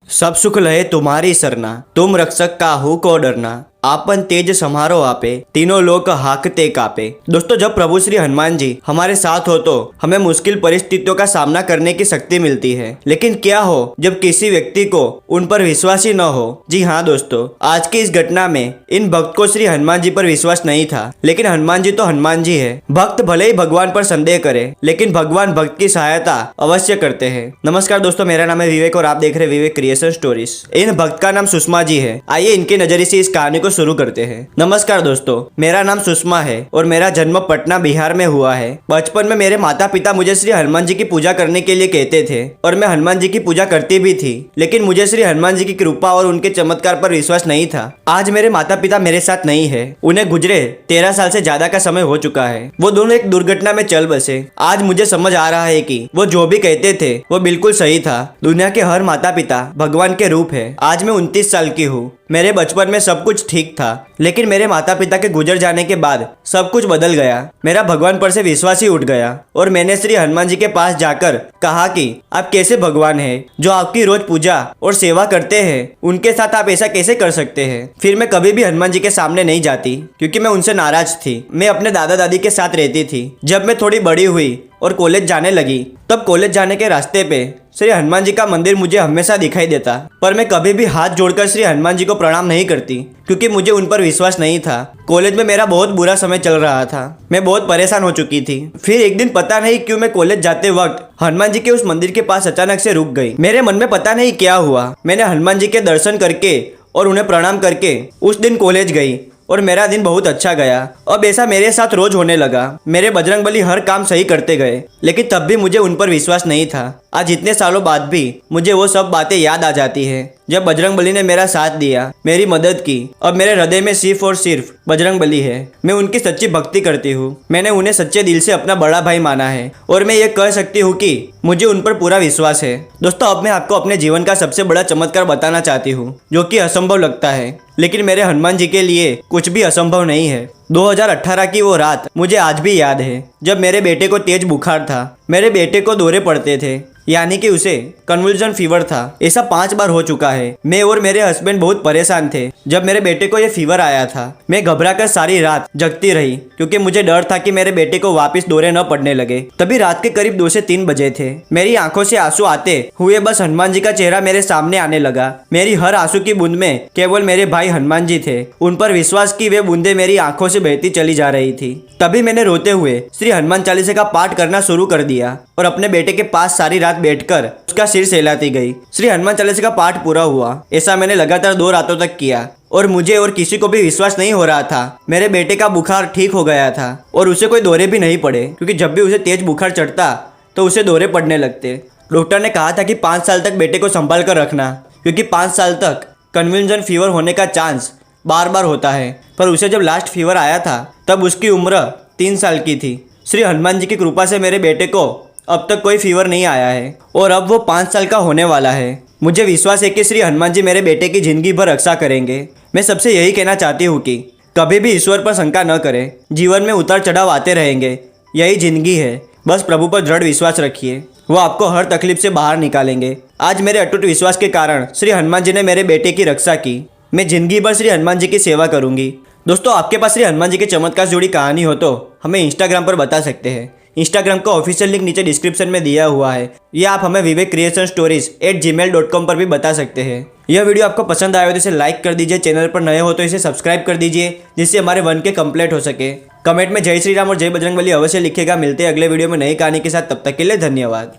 सब सुख लहे तुम्हारी सरना, तुम रक्षक काहू को डरना। आपन तेज समारो आपे, तीनों लोग हाकते कापे। दोस्तों, जब प्रभु श्री हनुमान जी हमारे साथ हो तो हमें मुश्किल परिस्थितियों का सामना करने की शक्ति मिलती है। लेकिन क्या हो जब किसी व्यक्ति को उन पर विश्वास ही न हो। जी हाँ दोस्तों, आज की इस घटना में इन भक्त को श्री हनुमान जी पर विश्वास नहीं था, लेकिन हनुमान जी तो हनुमान जी है। भक्त भले ही भगवान पर संदेह करे, लेकिन भगवान भक्त की सहायता अवश्य करते हैं। नमस्कार दोस्तों, मेरा नाम है विवेक और आप देख रहे हैं विवेक क्रिएशन स्टोरीज। इन भक्त का नाम सुषमा जी है। आइए इनके नजरिए से इस कहानी को शुरू करते हैं। नमस्कार दोस्तों, मेरा नाम सुषमा है और मेरा जन्म पटना बिहार में हुआ है। बचपन में मेरे माता पिता मुझे श्री हनुमान जी की पूजा करने के लिए कहते थे और मैं हनुमान जी की पूजा करती भी थी, लेकिन मुझे श्री हनुमान जी की कृपा और उनके चमत्कार पर विश्वास नहीं था। आज मेरे माता पिता मेरे साथ नहीं है। उन्हें गुजरे 13 साल से ज्यादा का समय हो चुका है। वो दोनों एक दुर्घटना में चल बसे। आज मुझे समझ आ रहा है कि वो जो भी कहते थे वो बिल्कुल सही था। दुनिया के हर माता पिता भगवान के रूप है। आज मैं 29 साल की हूँ। मेरे बचपन में सब कुछ ठीक था, लेकिन मेरे माता पिता के गुजर जाने के बाद सब कुछ बदल गया। मेरा भगवान पर से विश्वास ही उठ गया और मैंने श्री हनुमान जी के पास जाकर कहा कि आप कैसे भगवान हैं जो आपकी रोज पूजा और सेवा करते हैं, उनके साथ आप ऐसा कैसे कर सकते हैं। फिर मैं कभी भी हनुमान जी के सामने नहीं जाती क्योंकि मैं उनसे नाराज थी। मैं अपने दादा दादी के साथ रहती थी। जब मैं थोड़ी बड़ी हुई और कॉलेज जाने लगी, तब कॉलेज जाने के रास्ते पे श्री हनुमान जी का मंदिर मुझे हमेशा दिखाई देता, पर मैं कभी भी हाथ जोड़कर श्री हनुमान जी को प्रणाम नहीं करती क्योंकि मुझे उन पर विश्वास नहीं था। कॉलेज में मेरा बहुत बुरा समय चल रहा था। मैं बहुत परेशान हो चुकी थी। फिर एक दिन पता नहीं क्यों मैं कॉलेज जाते वक्त हनुमान जी के उस मंदिर के पास अचानक से रुक गई। मेरे मन में पता नहीं क्या हुआ। मैंने हनुमान जी के दर्शन करके और उन्हें प्रणाम करके उस दिन कॉलेज गई और मेरा दिन बहुत अच्छा गया। अब ऐसा मेरे साथ रोज होने लगा। मेरे बजरंगबली हर काम सही करते गए, लेकिन तब भी मुझे उन पर विश्वास नहीं था। आज इतने सालों बाद भी मुझे वो सब बातें याद आ जाती है जब बजरंगबली ने मेरा साथ दिया, मेरी मदद की। अब मेरे हृदय में सिर्फ और सिर्फ बजरंगबली है। मैं उनकी सच्ची भक्ति करती हूँ। मैंने उन्हें सच्चे दिल से अपना बड़ा भाई माना है और मैं ये कह सकती हूँ कि मुझे उन पर पूरा विश्वास है। दोस्तों, अब मैं आपको अपने जीवन का सबसे बड़ा चमत्कार बताना चाहती हूँ जो कि असंभव लगता है, लेकिन मेरे हनुमान जी के लिए कुछ भी असंभव नहीं है। 2018 की वो रात मुझे आज भी याद है जब मेरे बेटे को तेज बुखार था। मेरे बेटे को दौरे पड़ते थे, यानी कि उसे कन्वल्जन फीवर था। ऐसा 5 बार हो चुका है। मैं और मेरे हस्बैंड बहुत परेशान थे जब मेरे बेटे को ये फीवर आया था। मैं घबराकर सारी रात जगती रही क्योंकि मुझे डर था कि मेरे बेटे को वापस दौरे न पड़ने लगे। तभी रात के करीब 2 से 3 बजे थे। मेरी आंखों से आंसू आते हुए बस हनुमान जी का चेहरा मेरे सामने आने लगा। मेरी हर आंसू की बूंद में केवल मेरे भाई हनुमान जी थे। उन पर विश्वास की वे बूंदे मेरी आंखों से बहती चली जा रही थी। तभी मैंने रोते हुए श्री हनुमान चालीसा का पाठ करना शुरू कर दिया और अपने बेटे के पास सारी रात बैठकर उसका सिर सहलाती गई। श्री हनुमान चालीसा का पाठ पूरा हुआ। ऐसा मैंने लगातार 2 रातों तक किया और मुझे और किसी को भी विश्वास नहीं हो रहा था। मेरे बेटे का बुखार ठीक हो गया था और उसे कोई दौरे भी नहीं पड़े, क्योंकि जब भी उसे तेज बुखार चढ़ता तो उसे दौरे पड़ने लगते। डॉक्टर ने कहा था कि 5 साल तक बेटे को संभाल कर रखना, क्योंकि 5 साल तक कन्वल्जन फीवर होने का चांस बार बार होता है। पर उसे जब लास्ट फीवर आया था तब उसकी उम्र 3 साल की थी। श्री हनुमान जी की कृपा से मेरे बेटे को अब तक कोई फीवर नहीं आया है और अब वो 5 साल का होने वाला है। मुझे विश्वास है कि श्री हनुमान जी मेरे बेटे की जिंदगी भर रक्षा करेंगे। मैं सबसे यही कहना चाहती हूँ कि कभी भी ईश्वर पर शंका न करें। जीवन में उतार चढ़ाव आते रहेंगे, यही जिंदगी है। बस प्रभु पर दृढ़ विश्वास रखिए, वो आपको हर तकलीफ से बाहर निकालेंगे। आज मेरे अटूट विश्वास के कारण श्री हनुमान जी ने मेरे बेटे की रक्षा की। मैं जिंदगी भर श्री हनुमान जी की सेवा करूंगी। दोस्तों, आपके पास श्री हनुमान जी के चमत्कार से जुड़ी कहानी हो तो हमें इंस्टाग्राम पर बता सकते हैं। इंस्टाग्राम का ऑफिशियल लिंक नीचे डिस्क्रिप्शन में दिया हुआ है, या आप हमें विवेक क्रिएशन स्टोरीज @gmail.com पर भी बता सकते हैं। यह वीडियो आपको पसंद आया हो तो इसे लाइक कर दीजिए। चैनल पर नए हो तो इसे सब्सक्राइब कर दीजिए, जिससे हमारे 1K कंप्लीट हो सके। कमेंट में जय श्री राम और जय बजरंगबली अवश्य लिखेगा। मिलते हैं अगले वीडियो में नई कहानी के साथ। तब तक के लिए धन्यवाद।